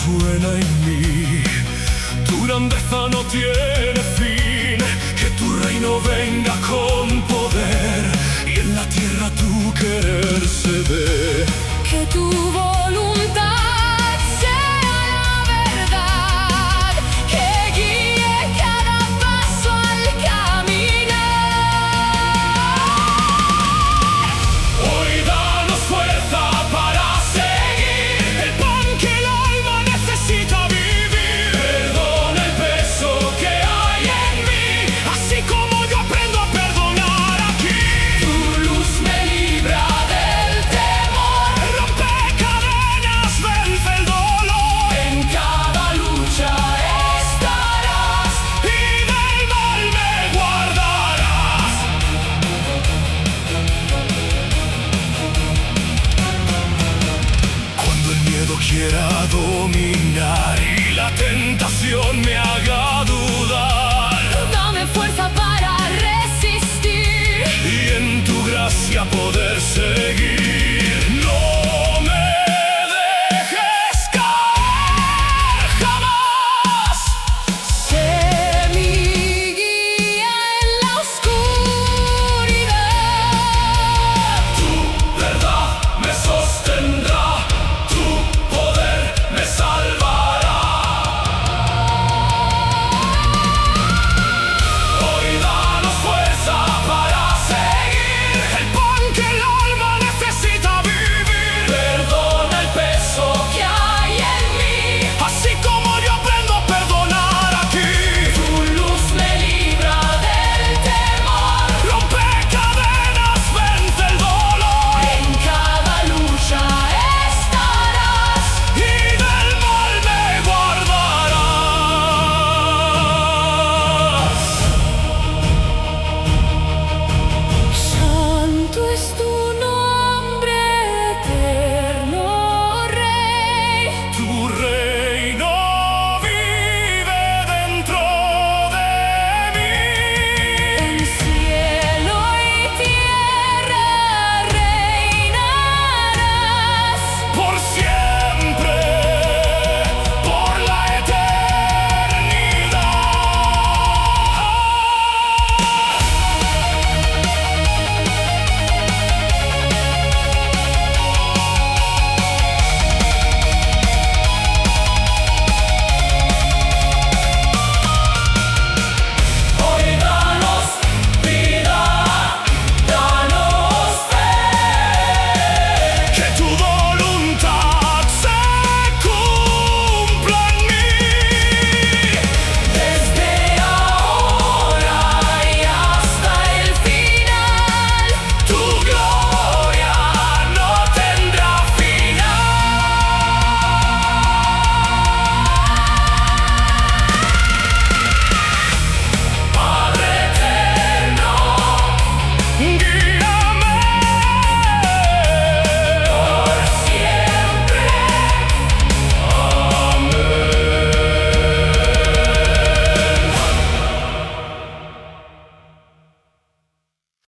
suena en mí. Tu grandeza no tiene fin, que tu reino venga con poder y en la tierra tu querer se ve. Que tu voluntad sea la verdad, que guíe cada paso al caminar. Hoy danos fuerza para seguir el pan que el alma necesita vivir. Perdona el peso que hay en mí, así como yo aprendo a perdonar aquí. Tu luz me libra del temor, Rompe cadenas, vence el dolor. en cada lucha estarás Y del mal me guardarás. Cuando el miedo quiera dominar y la tentación me